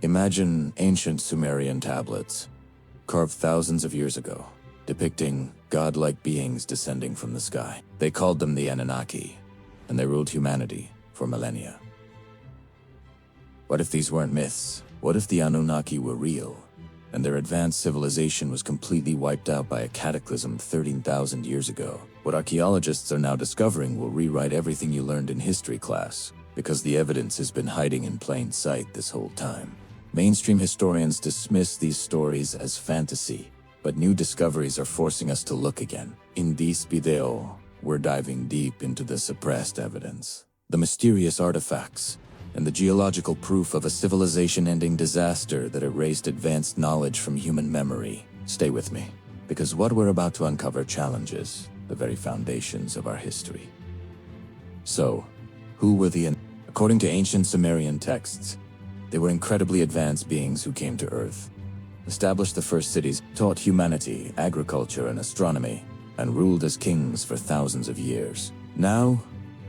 Imagine ancient Sumerian tablets, carved thousands of years ago, depicting godlike beings descending from the sky. They called them the Anunnaki, and they ruled humanity for millennia. What if these weren't myths? What if the Anunnaki were real, and their advanced civilization was completely wiped out by a cataclysm 13,000 years ago? What archaeologists are now discovering will rewrite everything you learned in history class, because the evidence has been hiding in plain sight this whole time. Mainstream historians dismiss these stories as fantasy, but new discoveries are forcing us to look again. In this video, we're diving deep into the suppressed evidence, the mysterious artifacts, and the geological proof of a civilization-ending disaster that erased advanced knowledge from human memory. Stay with me, because what we're about to uncover challenges the very foundations of our history. So, who were the According to ancient Sumerian texts, they were incredibly advanced beings who came to Earth, established the first cities, taught humanity agriculture and astronomy, and ruled as kings for thousands of years. Now,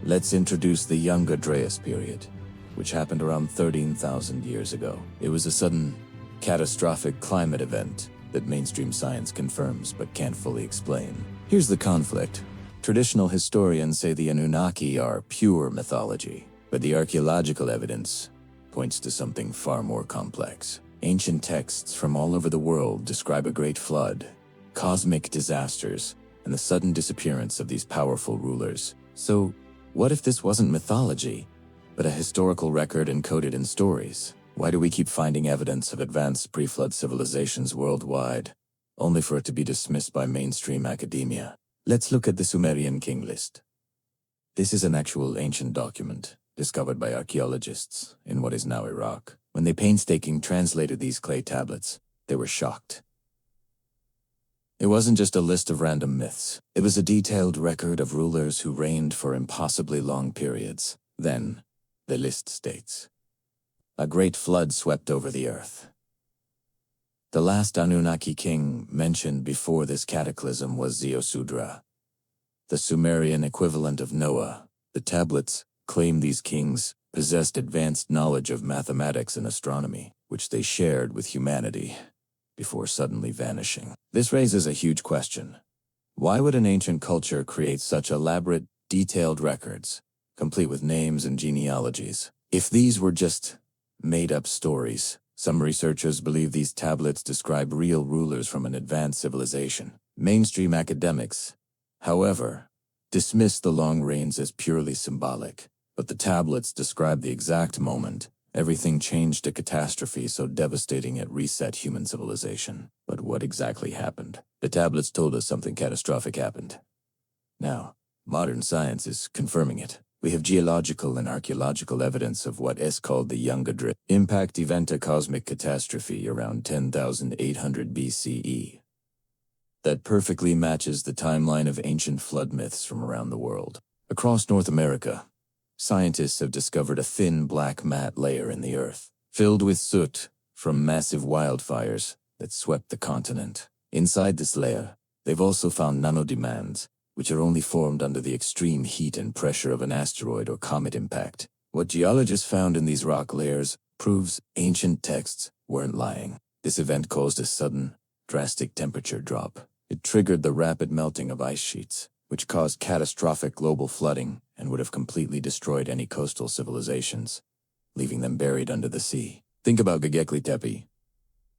let's introduce the Younger Dryas period, which happened around 13,000 years ago. It was a sudden, catastrophic climate event that mainstream science confirms but can't fully explain. Here's the conflict. Traditional historians say the Anunnaki are pure mythology, but the archaeological evidence points to something far more complex. Ancient texts from all over the world describe a great flood, cosmic disasters, and the sudden disappearance of these powerful rulers. So, what if this wasn't mythology, but a historical record encoded in stories? Why do we keep finding evidence of advanced pre-flood civilizations worldwide, only for it to be dismissed by mainstream academia? Let's look at the Sumerian king list. This is an actual ancient document, discovered by archaeologists in what is now Iraq. When they painstakingly translated these clay tablets, they were shocked. It wasn't just a list of random myths. It was a detailed record of rulers who reigned for impossibly long periods. Then, the list states, a great flood swept over the earth. The last Anunnaki king mentioned before this cataclysm was Ziusudra, the Sumerian equivalent of Noah. The tablets claim these kings possessed advanced knowledge of mathematics and astronomy, which they shared with humanity before suddenly vanishing. This raises a huge question. Why would an ancient culture create such elaborate, detailed records, complete with names and genealogies? If these were just made-up stories, some researchers believe these tablets describe real rulers from an advanced civilization. Mainstream academics, however, dismiss the long reigns as purely symbolic. But the tablets describe the exact moment everything changed to catastrophe so devastating it reset human civilization. But what exactly happened? The tablets told us something catastrophic happened. Now, modern science is confirming it. We have geological and archaeological evidence of what is called the Younger Dryas impact event, a cosmic catastrophe around 10,800 BCE. That perfectly matches the timeline of ancient flood myths from around the world. Across North America, scientists have discovered a thin black mat layer in the earth, filled with soot from massive wildfires that swept the continent. Inside this layer, they've also found nanodemands, which are only formed under the extreme heat and pressure of an asteroid or comet impact. What geologists found in these rock layers proves ancient texts weren't lying. This event caused a sudden, drastic temperature drop. It triggered the rapid melting of ice sheets, which caused catastrophic global flooding and would have completely destroyed any coastal civilizations, leaving them buried under the sea. Think about Göbekli Tepe.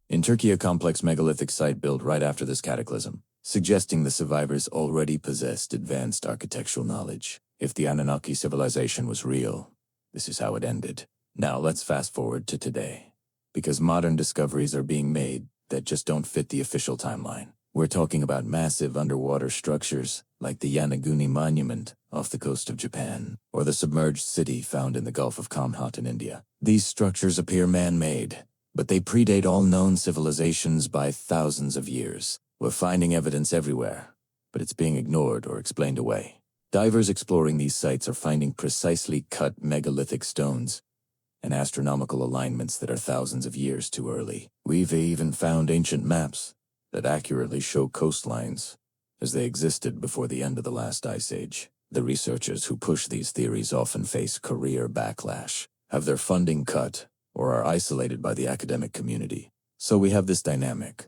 In Turkey, a complex megalithic site built right after this cataclysm, suggesting the survivors already possessed advanced architectural knowledge. If the Anunnaki civilization was real, this is how it ended. Now let's fast forward to today, because modern discoveries are being made that just don't fit the official timeline. We're talking about massive underwater structures like the Yanaguni Monument off the coast of Japan, or the submerged city found in the Gulf of Kamhat in India. These structures appear man-made, but they predate all known civilizations by thousands of years. We're finding evidence everywhere, but it's being ignored or explained away. Divers exploring these sites are finding precisely cut megalithic stones and astronomical alignments that are thousands of years too early. We've even found ancient maps that accurately show coastlines as they existed before the end of the last ice age. The researchers who push these theories often face career backlash, have their funding cut, or are isolated by the academic community. So we have this dynamic.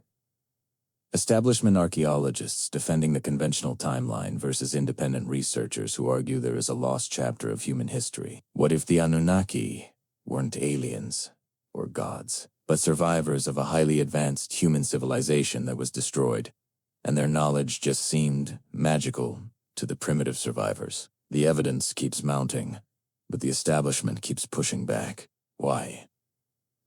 Establishment archaeologists defending the conventional timeline versus independent researchers who argue there is a lost chapter of human history. What if the Anunnaki weren't aliens or gods, but survivors of a highly advanced human civilization that was destroyed, and their knowledge just seemed magical to the primitive survivors? The evidence keeps mounting, but the establishment keeps pushing back. Why?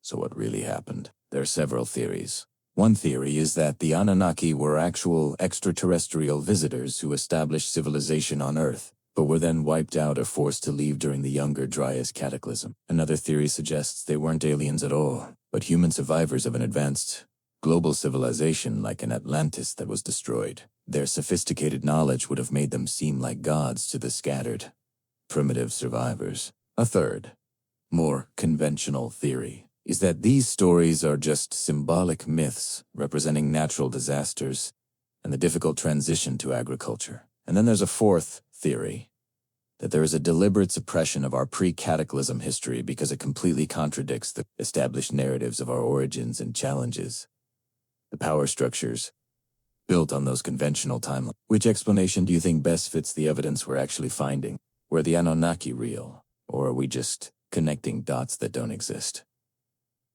So what really happened? There are several theories. One theory is that the Anunnaki were actual extraterrestrial visitors who established civilization on Earth, but were then wiped out or forced to leave during the Younger Dryas Cataclysm. Another theory suggests they weren't aliens at all, but human survivors of an advanced global civilization like an Atlantis that was destroyed. Their sophisticated knowledge would have made them seem like gods to the scattered, primitive survivors. A third, more conventional theory is that these stories are just symbolic myths representing natural disasters and the difficult transition to agriculture. And then there's a fourth theory, that there is a deliberate suppression of our pre-cataclysm history because it completely contradicts the established narratives of our origins and challenges the power structures built on those conventional timelines. Which explanation do you think best fits the evidence we're actually finding? Were the Anunnaki real, or are we just connecting dots that don't exist?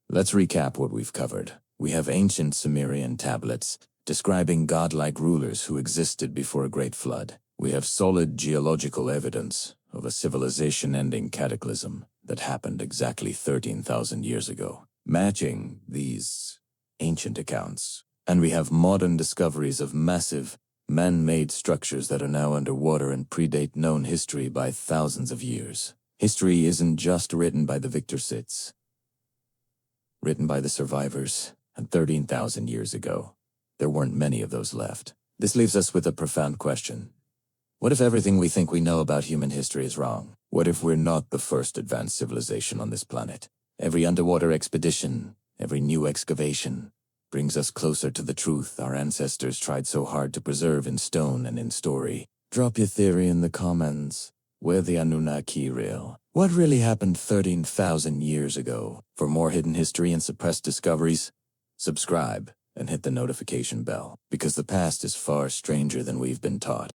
Let's recap what we've covered. We have ancient Sumerian tablets describing godlike rulers who existed before a great flood. We have solid geological evidence of a civilization-ending cataclysm that happened exactly 13,000 years ago, matching these ancient accounts. And we have modern discoveries of massive, man-made structures that are now underwater and predate known history by thousands of years. History isn't just written by the victors, it's written by the survivors, and 13,000 years ago, there weren't many of those left. This leaves us with a profound question. What if everything we think we know about human history is wrong? What if we're not the first advanced civilization on this planet? Every underwater expedition, every new excavation, brings us closer to the truth our ancestors tried so hard to preserve in stone and in story. Drop your theory in the comments. Were the Anunnaki real? What really happened 13,000 years ago? For more hidden history and suppressed discoveries, subscribe and hit the notification bell, because the past is far stranger than we've been taught.